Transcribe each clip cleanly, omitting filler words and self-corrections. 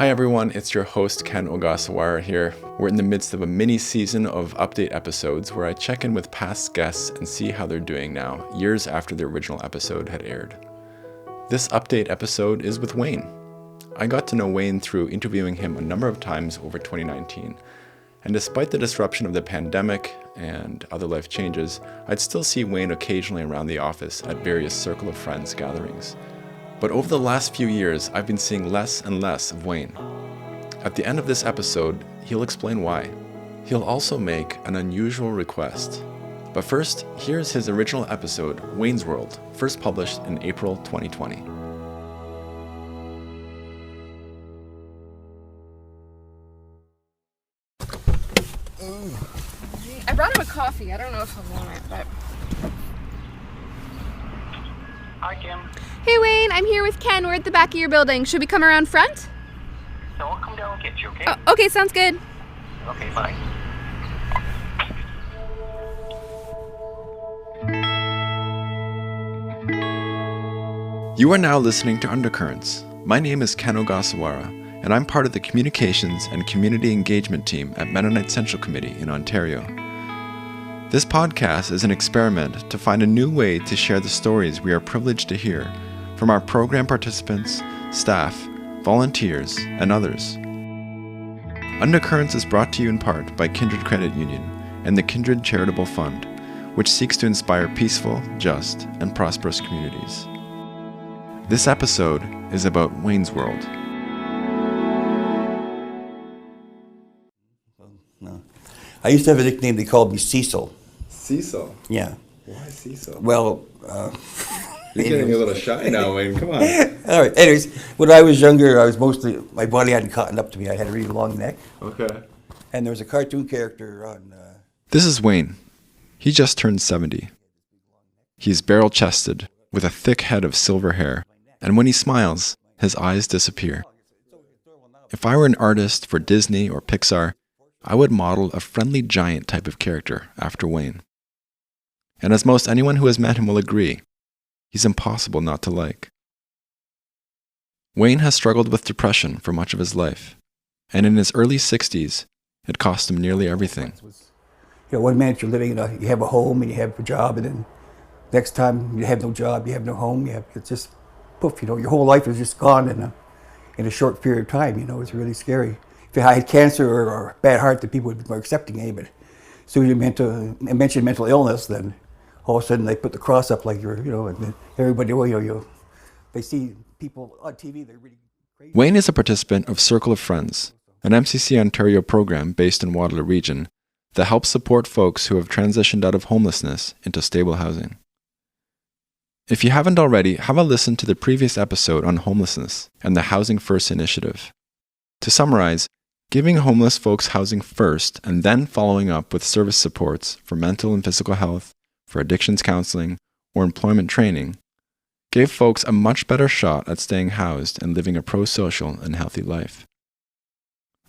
Hi everyone, it's your host Ken Ogasawara here. We're in the midst of a mini season of update episodes where I check in with past guests and see how they're doing now, years after the original episode had aired. This update episode is with Wayne. I got to know Wayne through interviewing him a number of times over 2019. And despite the disruption of the pandemic and other life changes, I'd still see Wayne occasionally around the office at various Circle of Friends gatherings. But over the last few years, I've been seeing less and less of Wayne. At the end of this episode, he'll explain why. He'll also make an unusual request. But first, here's his original episode, Wayne's World, first published in April 2020. I brought him a coffee. I don't know if he'll want it, but... Hi, Kim. Hey, Wayne. I'm here with Ken. We're at the back of your building. Should we come around front? So I'll come down and get you, okay? Oh, okay, sounds good. Okay, bye. You are now listening to Undercurrents. My name is Ken Ogasawara, and I'm part of the Communications and Community Engagement team at Mennonite Central Committee in Ontario. This podcast is an experiment to find a new way to share the stories we are privileged to hear from our program participants, staff, volunteers, and others. Undercurrents is brought to you in part by Kindred Credit Union and the Kindred Charitable Fund, which seeks to inspire peaceful, just, and prosperous communities. This episode is about Wayne's World. No. I used to have a nickname, they called me Cecil. Cecil? Yeah. Why Cecil? Well, You're getting a little shy now, Wayne. Come on. All right. Anyways, when I was younger, I was mostly, my body hadn't caught up to me. I had a really long neck. Okay. And there was a cartoon character on... This is Wayne. He just turned 70. He's barrel-chested, with a thick head of silver hair, and when he smiles, his eyes disappear. If I were an artist for Disney or Pixar, I would model a friendly giant type of character after Wayne. And as most anyone who has met him will agree, he's impossible not to like. Wayne has struggled with depression for much of his life, and in his early 60s, it cost him nearly everything. You know, one minute you're living, you have a home and you have a job, and then next time you have no job, you have no home, it's just poof, your whole life is just gone in a short period of time, it's really scary. If I had cancer or a bad heart, then people would be more accepting of it. But as soon as you mention mental illness, then all of a sudden they put the cross up like and then everybody, they see people on TV, they're really crazy. Wayne is a participant of Circle of Friends, an MCC Ontario program based in Waterloo Region that helps support folks who have transitioned out of homelessness into stable housing. If you haven't already, have a listen to the previous episode on homelessness and the Housing First initiative. To summarize, giving homeless folks housing first and then following up with service supports for mental and physical health, for addictions counseling, or employment training gave folks a much better shot at staying housed and living a pro-social and healthy life.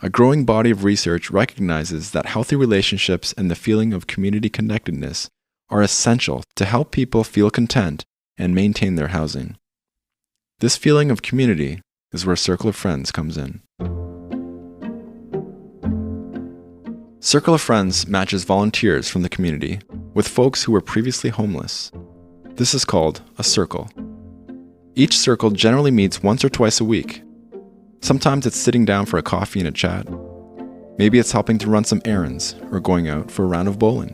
A growing body of research recognizes that healthy relationships and the feeling of community connectedness are essential to help people feel content and maintain their housing. This feeling of community is where Circle of Friends comes in. Circle of Friends matches volunteers from the community with folks who were previously homeless. This is called a circle. Each circle generally meets once or twice a week. Sometimes it's sitting down for a coffee and a chat. Maybe it's helping to run some errands or going out for a round of bowling.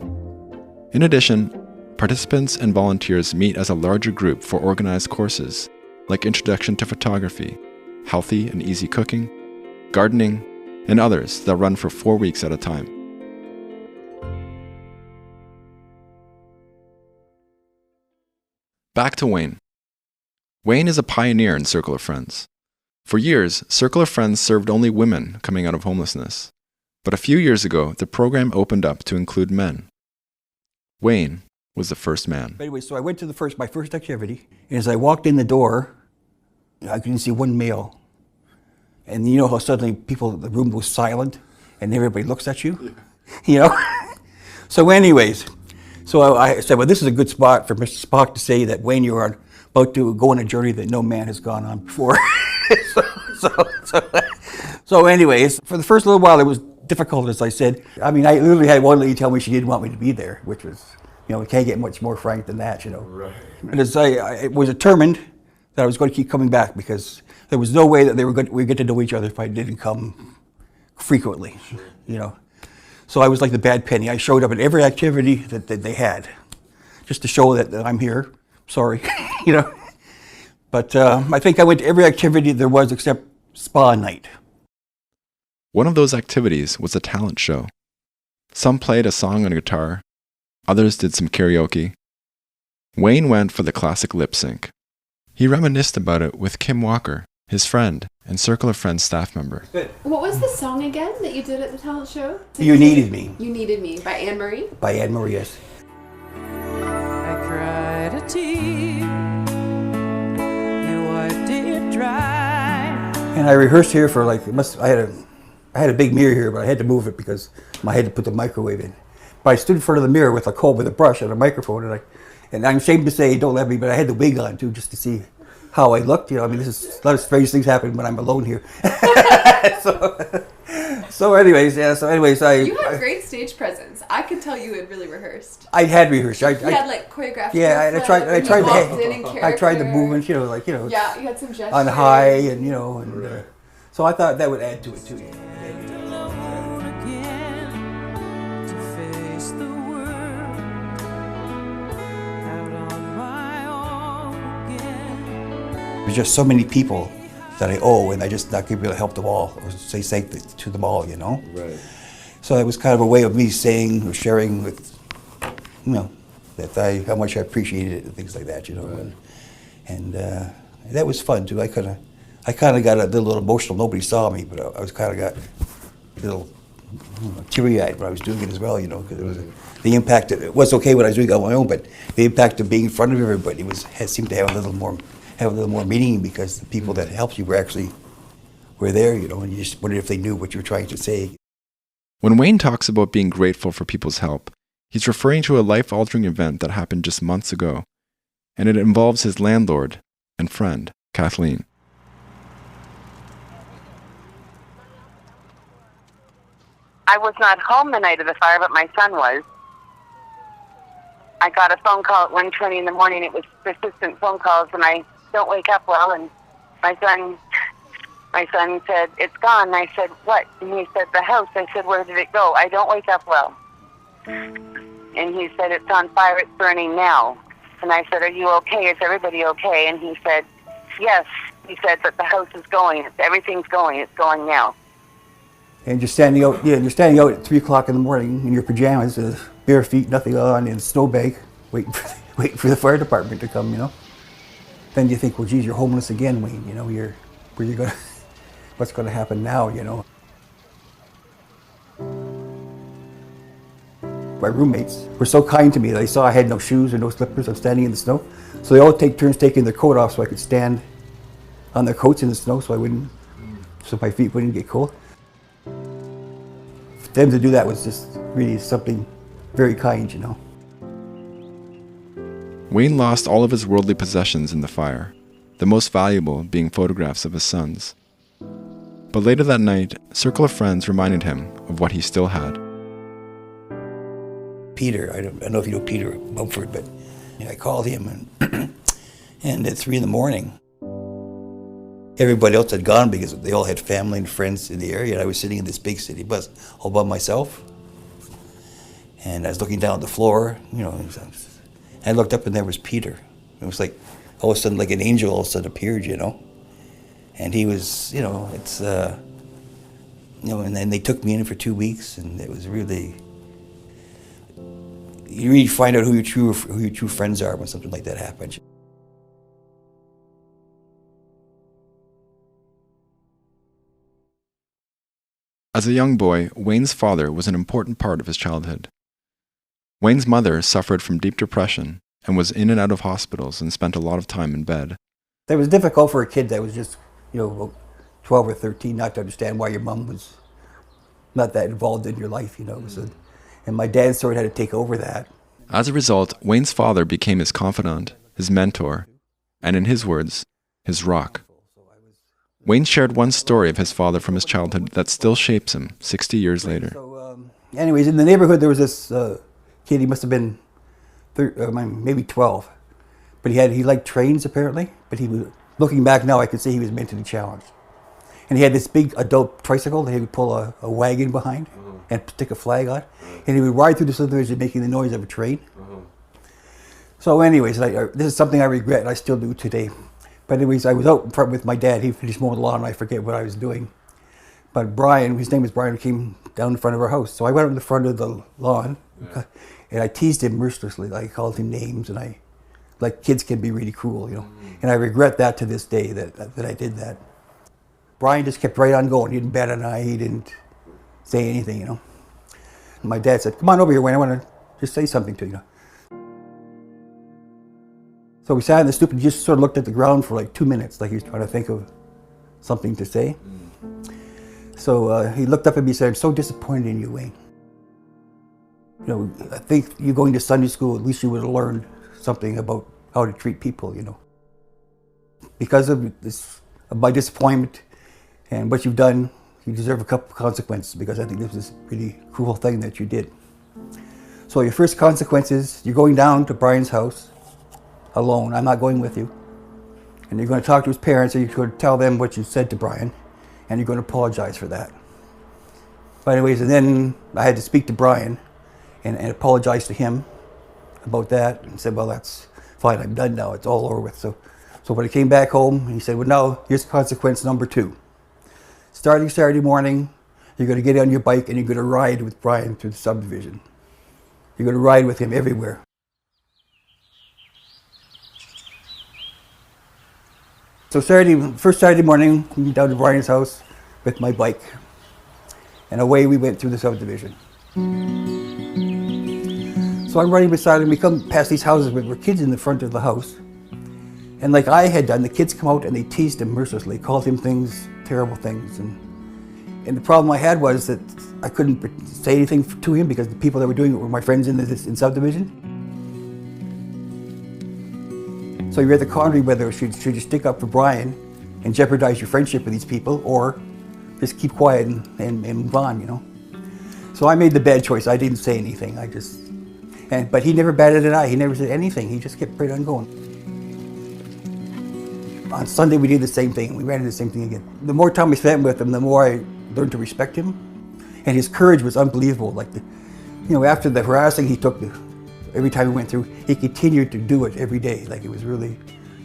In addition, participants and volunteers meet as a larger group for organized courses like Introduction to Photography, Healthy and Easy Cooking, Gardening, and others that run for 4 weeks at a time. Back to Wayne. Wayne is a pioneer in Circle of Friends. For years, Circle of Friends served only women coming out of homelessness. But a few years ago, the program opened up to include men. Wayne was the first man. Anyway, so I went to my first activity, and as I walked in the door, I couldn't see one male. And you know how suddenly the room goes silent, and everybody looks at you? So anyways, so I said, well, this is a good spot for Mr. Spock to say that, Wayne, you are about to go on a journey that no man has gone on before. So anyways, for the first little while, it was difficult, as I said. I mean, I literally had one lady tell me she didn't want me to be there, which was, we can't get much more frank than that, Right. And as I was determined that I was going to keep coming back because there was no way that we get to know each other if I didn't come frequently, So I was like the bad penny. I showed up at every activity that they had, just to show that I'm here. Sorry, But I think I went to every activity there was except spa night. One of those activities was a talent show. Some played a song on a guitar, others did some karaoke. Wayne went for the classic lip sync. He reminisced about it with Kim Walker, his friend and Circle of Friends staff member. What was the song again that you did at the talent show? You Needed Me. You Needed Me by Anne Marie? By Anne Marie, yes. I cried a tear, you wiped it dry. And I rehearsed here for I had a big mirror here, but I had to move it because I had to put the microwave in. But I stood in front of the mirror with a comb with a brush and a microphone, and I'm ashamed to say, don't let me, but I had the wig on too, just to see how I looked. A lot of strange things happen when I'm alone here. So anyways, You had great stage presence. I could tell you had really rehearsed. I had rehearsed. You had choreographed. Yeah, I tried the movements, Yeah, you had some gestures. on high, and so I thought that would add to it too. Alone again to face the world out on my own again. There's just so many people that I owe, and I just not able to help them all or say thank to them all, Right. So it was kind of a way of me saying or sharing with, how much I appreciated it and things like that, Right. And that was fun too. I kind of got a little emotional. Nobody saw me, but I was kind of got a little teary-eyed when I was doing it as well, because it was the impact. It was okay when I was doing it on my own, but the impact of being in front of everybody seemed to have a little more meaning because the people that helped you were there, and you just wondered if they knew what you were trying to say. When Wayne talks about being grateful for people's help, he's referring to a life-altering event that happened just months ago, and it involves his landlord and friend, Kathleen. I was not home the night of the fire, but my son was. I got a phone call at 1:20 in the morning. It was persistent phone calls, and I don't wake up well. And my son said, "It's gone." And I said, "What?" And he said, "The house." I said, "Where did it go?" I don't wake up well. And he said, "It's on fire. It's burning now." And I said, "Are you okay? Is everybody okay?" And he said, "Yes." He said, "But the house is going. Everything's going. It's going now." And you're standing out at 3 o'clock in the morning in your pajamas, bare feet, nothing on, in a snowbank, waiting for the fire department to come, Then you think, well, geez, you're homeless again, Wayne. What's going to happen now, My roommates were so kind to me. They saw I had no shoes or no slippers. I'm standing in the snow. So they all take turns taking their coat off so I could stand on their coats in the snow so my feet wouldn't get cold. For them to do that was just really something very kind, Wayne lost all of his worldly possessions in the fire, the most valuable being photographs of his sons. But later that night, Circle of Friends reminded him of what he still had. Peter, I don't know if you know Peter Mumford, but I called him, and at 3 in the morning, everybody else had gone because they all had family and friends in the area, and I was sitting in this big city bus all by myself. And I was looking down at the floor, I looked up and there was Peter. It was like, all of a sudden, like an angel all of a sudden appeared, And he was, and then they took me in for 2 weeks, and it was really, you really find out who your true friends are when something like that happens. As a young boy, Wayne's father was an important part of his childhood. Wayne's mother suffered from deep depression and was in and out of hospitals and spent a lot of time in bed. It was difficult for a kid that was just, 12 or 13 not to understand why your mom was not that involved in your life, and my dad sort of had to take over that. As a result, Wayne's father became his confidant, his mentor, and in his words, his rock. Wayne shared one story of his father from his childhood that still shapes him 60 years later. So, anyways, in the neighborhood there was this kid. He must have been maybe 12, but he liked trains apparently. But he was, looking back now, I could see he was mentally challenged. And he had this big adult tricycle that he would pull a wagon behind and stick a flag on, and he would ride through the subdivision making the noise of a train. So, anyways, this is something I regret, and I still do today. But anyways, I was out in front with my dad. He finished mowing the lawn, and I forget what I was doing. But Brian, his name was Brian, came down in front of our house. So I went up in the front of the lawn, and I teased him mercilessly. I called him names, and like kids can be really cruel, you know. And I regret that to this day that I did that. Brian just kept right on going. He didn't bat an eye. He didn't say anything, you know. And my dad said, "Come on over here, Wayne. I want to just say something to you." So we sat in the stoop and just sort of looked at the ground for like 2 minutes, like he was trying to think of something to say. So he looked up at me and said, "I'm so disappointed in you, Wayne. You know, I think you going to Sunday school, at least you would have learned something about how to treat people, you know. Because of my disappointment and what you've done, you deserve a couple of consequences, because I think this is a really cruel thing that you did. So your first consequence is you're going down to Brian's house alone. I'm not going with you. And you're going to talk to his parents, and you're going to tell them what you said to Brian, and you're going to apologize for that." But anyways, and then I had to speak to Brian and apologize to him about that, and said, "Well, that's fine. I'm done now. It's all over with." So when I came back home, he said, "Well, now here's consequence number 2. Starting Saturday morning, you're going to get on your bike and you're going to ride with Brian through the subdivision. You're going to ride with him everywhere." So first Saturday morning, we went down to Brian's house with my bike, and away we went through the subdivision. So I'm riding beside him. We come past these houses with kids in the front of the house, and like I had done, the kids come out and they teased him mercilessly, called him things, terrible things, and the problem I had was that I couldn't say anything to him because the people that were doing it were my friends in subdivision. So you're at the quandary whether should you stick up for Brian and jeopardize your friendship with these people, or just keep quiet and move on, you know. So I made the bad choice. I didn't say anything. But he never batted an eye. He never said anything. He just kept right on going. On Sunday we did the same thing. We ran into the same thing again. The more time we spent with him, the more I learned to respect him, and his courage was unbelievable. Like after the harassing he took, every time we went through, he continued to do it every day. Like it was really,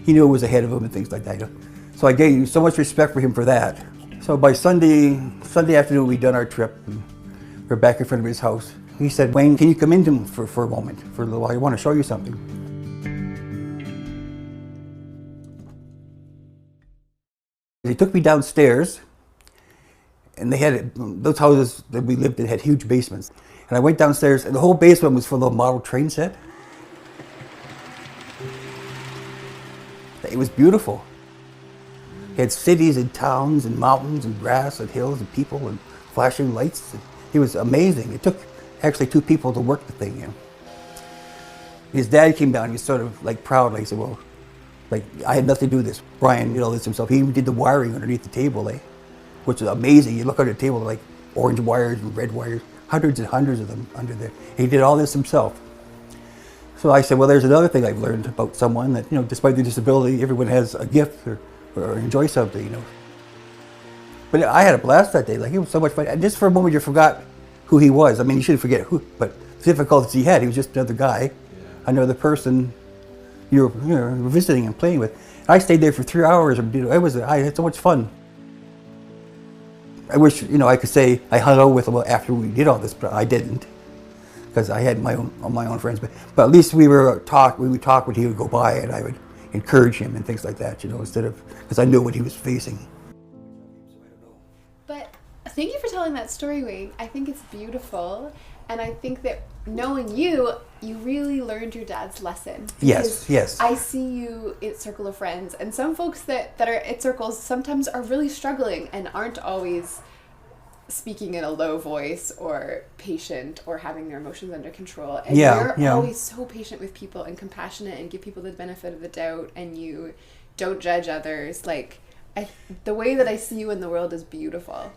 he knew it was ahead of him and things like that. You know? So I gave so much respect for him for that. So by Sunday afternoon, we'd done our trip, and we're back in front of his house. He said, "Wayne, can you come in for a moment, for a little while? I want to show you something." He took me downstairs, and they had those houses that we lived in had huge basements. And I went downstairs, and the whole basement was full of model train set. It was beautiful. It had cities and towns and mountains and grass and hills and people and flashing lights. It was amazing. It took actually 2 people to work the thing, you know. His dad came down. He was sort of like proud. Like he said, "Well, like I had nothing to do with this. Brian, this himself. He even did the wiring underneath the table, which is amazing. You look under the table, like orange wires and red wires, hundreds and hundreds of them under there. He did all this himself." So I said, "Well, there's another thing I've learned about someone that, despite their disability, everyone has a gift or enjoy something, But I had a blast that day. Like, it was so much fun. And just for a moment, you forgot who he was. I mean, you shouldn't forget who, but the difficulties he had, he was just another guy, another person you were visiting and playing with. I stayed there for 3 hours. I had so much fun. I wish, I could say I hung out with him after we did all this, but I didn't, because I had my own friends. But at least we would talk when he would go by, and I would encourage him and things like that, instead of, because I knew what he was facing. But thank you for telling that story, Wayne. I think it's beautiful, and I think that knowing you really learned your dad's lesson. Yes. I see you at Circle of Friends, and some folks that are at circles sometimes are really struggling and aren't always speaking in a low voice or patient or having their emotions under control. And you're always so patient with people and compassionate and give people the benefit of the doubt, and you don't judge others. Like, the way that I see you in the world is beautiful.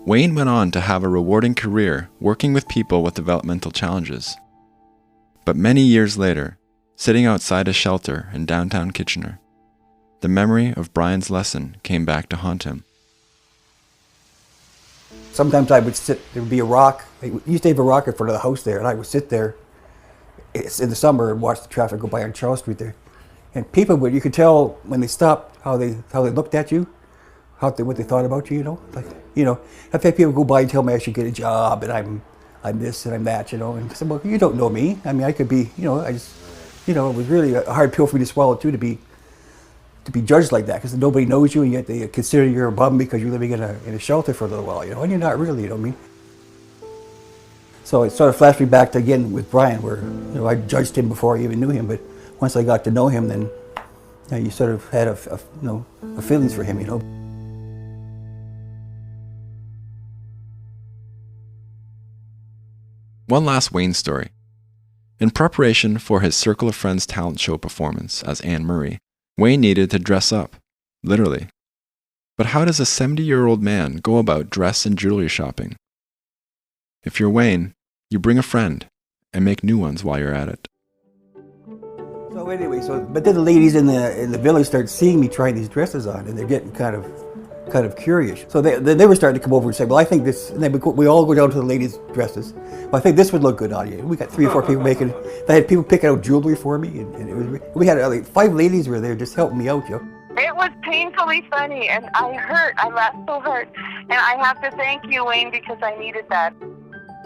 Wayne went on to have a rewarding career working with people with developmental challenges. But many years later, sitting outside a shelter in downtown Kitchener, the memory of Brian's lesson came back to haunt him. Sometimes I would sit, there would be a rock. We used to have a rock in front of the house there, and I would sit there in the summer and watch the traffic go by on Charles Street there. And people would, you could tell when they stopped how they looked at you, what they thought about you, you know. Like, you know, I've had people go by and tell me I should get a job and I'm this and I'm that, you know. And I said, well, you don't know me. I mean, I could be, you know, it was really a hard pill for me to swallow too, to be judged like that, because nobody knows you and yet they consider you're a bum because you're living in a shelter for a little while, you know, and you're not really, you know what I mean? So it sort of flashed me back to again with Brian, where, you know, I judged him before I even knew him, but once I got to know him, then, you know, you sort of had a feelings for him, you know. One last Wayne story. In preparation for his Circle of Friends talent show performance as Anne Murray, Wayne needed to dress up, literally. But how does a 70-year-old man go about dress and jewelry shopping? If you're Wayne, you bring a friend and make new ones while you're at it. So anyway, but then the ladies in the village start seeing me trying these dresses on, and they're getting kind of curious. So they were starting to come over and say, well, I think this, and then we all go down to the ladies' dresses. Well, I think this would look good on you. We got 3 or 4 people making, they had people picking out jewelry for me, and we had like 5 ladies were there just helping me out, you know. It was painfully funny, and I laughed so hard. And I have to thank you, Wayne, because I needed that.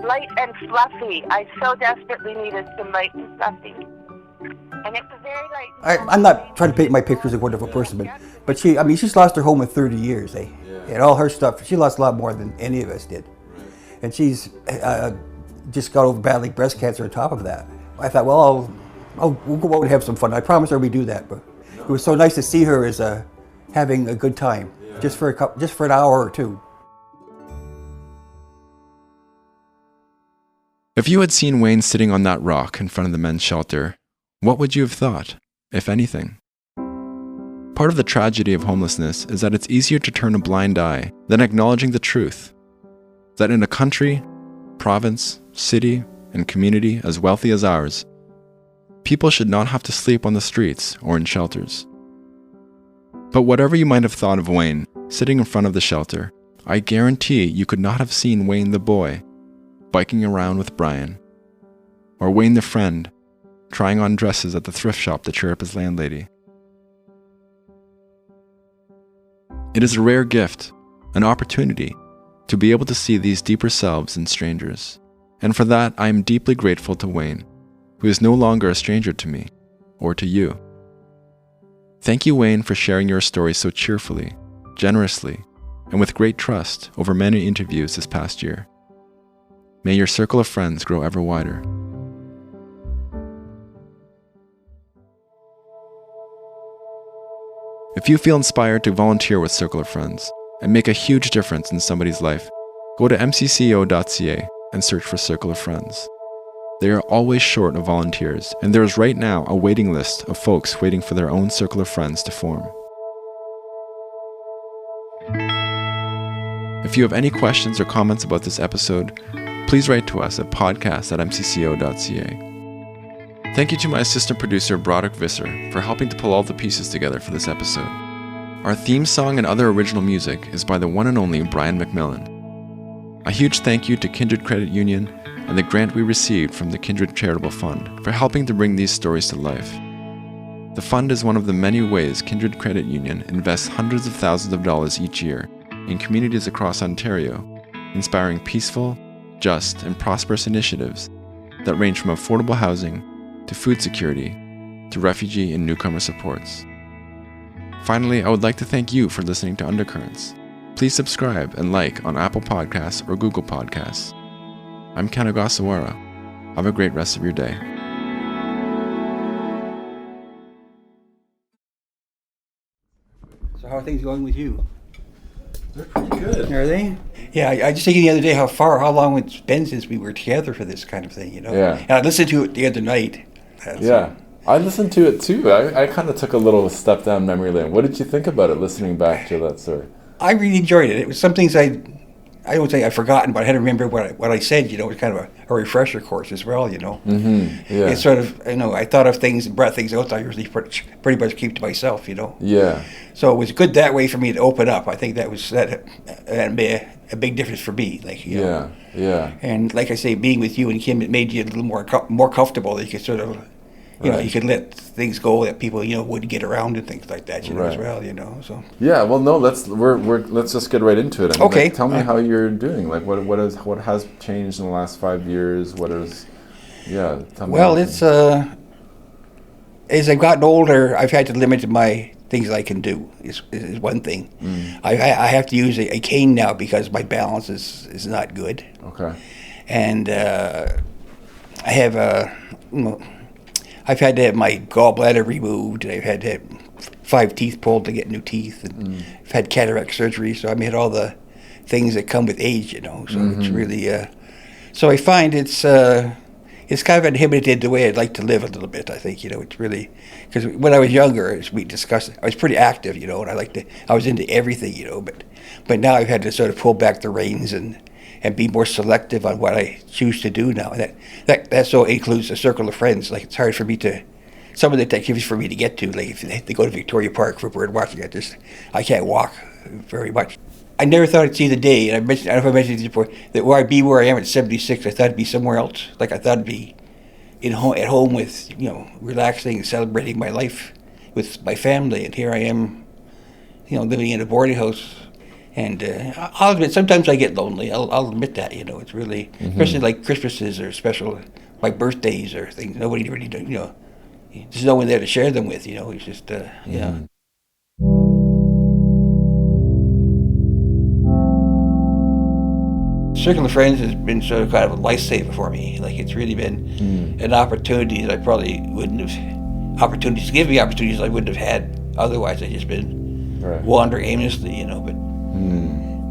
Light and fluffy. I so desperately needed some light and fluffy. And it was very light. I'm not trying to paint my picture as a wonderful person, but she's lost her home in 30 years, eh? Yeah. And all her stuff, she lost a lot more than any of us did. And she's just got over battling breast cancer on top of that. I thought, well, we'll go out and have some fun. I promised her we'd do that, but it was so nice to see her as having a good time, just for an hour or two. If you had seen Wayne sitting on that rock in front of the men's shelter, what would you have thought, if anything? Part of the tragedy of homelessness is that it's easier to turn a blind eye than acknowledging the truth, that in a country, province, city, and community as wealthy as ours, people should not have to sleep on the streets or in shelters. But whatever you might have thought of Wayne sitting in front of the shelter, I guarantee you could not have seen Wayne the boy biking around with Brian, or Wayne the friend trying on dresses at the thrift shop to cheer up his landlady. It is a rare gift, an opportunity, to be able to see these deeper selves in strangers, and for that I am deeply grateful to Wayne, who is no longer a stranger to me, or to you. Thank you, Wayne, for sharing your story so cheerfully, generously, and with great trust over many interviews this past year. May your circle of friends grow ever wider. If you feel inspired to volunteer with Circle of Friends and make a huge difference in somebody's life, go to mcco.ca and search for Circle of Friends. They are always short of volunteers, and there is right now a waiting list of folks waiting for their own Circle of Friends to form. If you have any questions or comments about this episode, please write to us at podcast@mcco.ca. Thank you to my assistant producer Broderick Visser for helping to pull all the pieces together for this episode. Our theme song and other original music is by the one and only Brian Macmillan. A huge thank you to Kindred Credit Union and the grant we received from the Kindred Charitable Fund for helping to bring these stories to life. The fund is one of the many ways Kindred Credit Union invests hundreds of thousands of dollars each year in communities across Ontario, inspiring peaceful, just, and prosperous initiatives that range from affordable housing to food security to refugee and newcomer supports. Finally, I would like to thank you for listening to Undercurrents. Please subscribe and like on Apple Podcasts or Google Podcasts. I'm Ken Ogasawara. Have a great rest of your day. So how are things going with you? They're pretty good. Are they? Yeah, I just thinking the other day how long it's been since we were together for this kind of thing, you know? Yeah. And I listened to it the other night. Yeah. I listened to it too. I kind of took a little step down memory lane. What did you think about it, listening back to that story? I really enjoyed it. It was some things I don't think I've forgotten, but I had to remember what I said. You know, it was kind of a refresher course as well. You know, Yeah. it's sort of, you know, I thought of things and brought things out that I usually pretty much keep to myself. You know, Yeah. so it was good that way for me to open up. I think that made a big difference for me. Like, you know. Yeah. And like I say, being with you and Kim, it made you a little more comfortable. That you could sort of, you know, you could let things go that people, you know, wouldn't get around and things like that, you know, as well, you know. So Yeah. Well, no. Let's just get right into it. I mean, Okay. like, tell me how you're doing. Like, what has changed in the last 5 years? What is? Yeah. Tell me. well, it's as I've gotten older, I've had to limit my things I can do. Is one thing. I have to use a cane now because my balance is not good, Okay. and I have you know, I've had to have my gallbladder removed. I've had to have 5 teeth pulled to get new teeth, and I've had cataract surgery. So I've had all the things that come with age, you know. So it's really, so I find it's kind of inhibited the way I'd like to live a little bit. I think, you know, it's really, because when I was younger, as we discussed, I was pretty active, you know, and I was into everything, you know. But now I've had to sort of pull back the reins and be more selective on what I choose to do now. And that so includes a circle of friends. Like, it's hard for me to, some of the activities for me to get to, like if they go to Victoria Park for bird watching, I can't walk very much. I never thought I'd see the day, and I don't know if I mentioned this before, that where I'd be where I am at 76, I thought I'd be somewhere else. Like, I thought I'd be at home with, you know, relaxing and celebrating my life with my family, and here I am, you know, living in a boarding house. And I'll admit, sometimes I get lonely. I'll admit that, you know. It's really, especially like Christmases or special, like birthdays or things. Nobody really, you know, there's no one there to share them with, you know. It's just, yeah. Circle of Friends has been sort of kind of a lifesaver for me. Like, it's really been an opportunity that I probably wouldn't have, opportunities to give me opportunities I wouldn't have had otherwise. I just been wandering aimlessly, you know.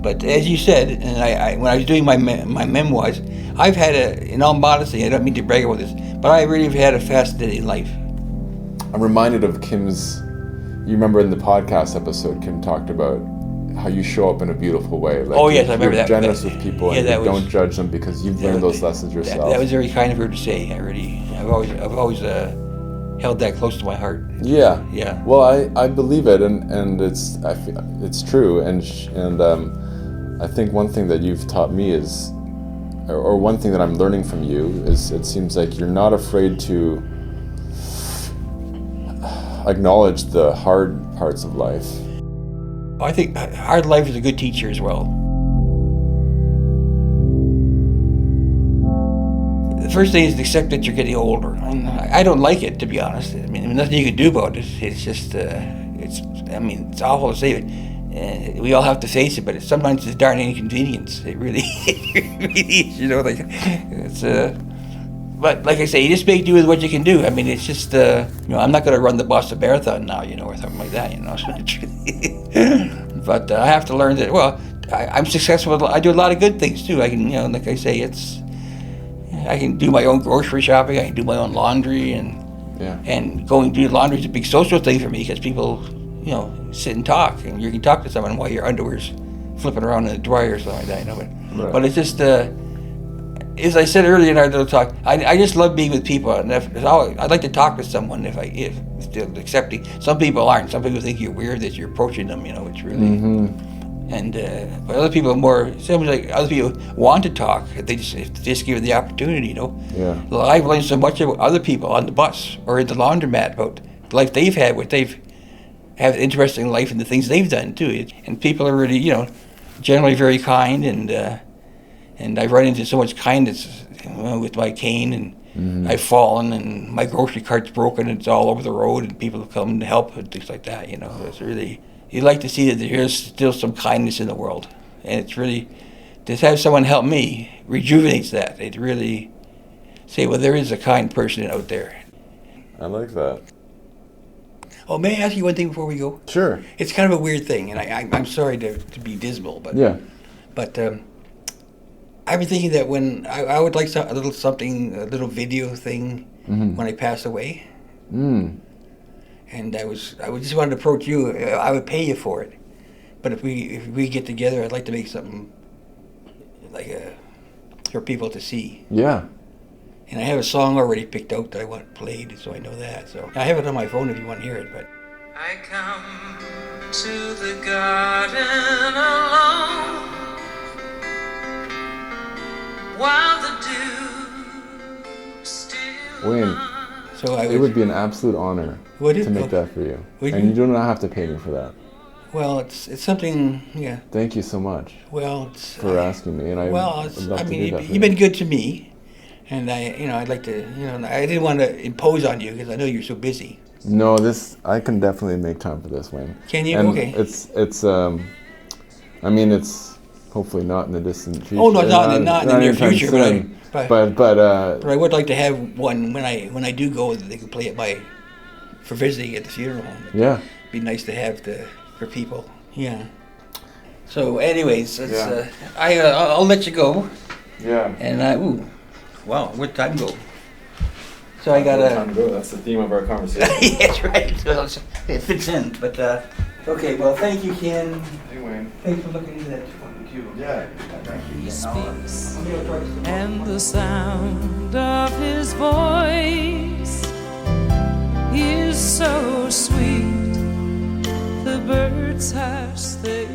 But as you said, and I when I was doing my memoirs, I've had in all modesty, I don't mean to brag about this, but I really have had a fascinating life. I'm reminded of Kim's. You remember in the podcast episode, Kim talked about how you show up in a beautiful way. Like, oh yes, I remember that. You're generous with people, and you don't judge them because you've learned those lessons yourself. That was very kind of her to say. I've always held that close to my heart. Yeah. Yeah. Well, I believe it, and it's true, and I think one thing that you've taught me is, or one thing that I'm learning from you is, it seems like you're not afraid to acknowledge the hard parts of life. I think hard life is a good teacher as well. The first thing is to accept that you're getting older. And I don't like it, to be honest. I mean, nothing you can do about it. It's just, it's awful to say it. We all have to face it, but sometimes it's a darn inconvenience. It really is, you know, like, it's, but like I say, you just make do with what you can do. I mean, it's just, you know, I'm not going to run the Boston Marathon now, you know, or something like that, you know. But I have to learn that, well, I'm successful. I do a lot of good things, too. I can, you know, like I say, I can do my own grocery shopping. I can do my own laundry, and going to do laundry is a big social thing for me because people, you know, sit and talk, and you can talk to someone while your underwear's flipping around in the dryer or something like that, you know. But it's just, as I said earlier in our little talk, I just love being with people, and I'd like to talk to someone if they're accepting. Some people aren't. Some people think you're weird that you're approaching them. You know, it's really. And but other people are more. Seems like other people want to talk. If they just give it the opportunity. You know. Yeah. Well, I've learned so much about other people on the bus or in the laundromat about the life they've had, what they've have an interesting life and the things they've done too. And people are really, you know, generally very kind, and I've run into so much kindness, you know, with my cane, and I've fallen, and my grocery cart's broken, and it's all over the road, and people have come to help and things like that. You know, it's really, you like to see that there's still some kindness in the world, and it's really, to have someone help me rejuvenates that. It really say, well, there is a kind person out there. I like that. Oh, may I ask you one thing before we go? Sure. It's kind of a weird thing, and I'm sorry to be dismal, but yeah. But I've been thinking that when I would like a little video thing when I pass away, And I just wanted to approach you. I would pay you for it, but if we get together, I'd like to make something like for people to see. Yeah. And I have a song already picked out that I want played, so I know that. So I have it on my phone if you want to hear it. But I come to the garden alone while the dew still Wayne, so it would be an absolute honor Would it? to make that for you. Would And you? you do not have to pay me for that. Well, it's something. Yeah. Thank you so much Well, it's for asking me, and I well, would it's, love I to mean, do that for you've been you. good to me, and I'd like to, I didn't want to impose on you because I know you're so busy. No, I can definitely make time for this, Wayne. Can you? And Okay. I mean, it's hopefully not in the distant future. Oh no, not in the near anytime future, soon. but But I would like to have one when I do go. They can play it for visiting at the funeral home. yeah. It'd be nice to have for people. Yeah. So, anyways, Yeah. I'll let you go. Yeah. And wow, where'd time go? So I gotta. That's the theme of our conversation. Yeah, that's right. So it fits in. But okay. Well, thank you, Ken. Hey, Wayne. Thanks for looking into that fucking cube. Yeah. Thank you. he Ken. speaks, I'm gonna try some more. and the sound of his voice is so sweet. The birds hush their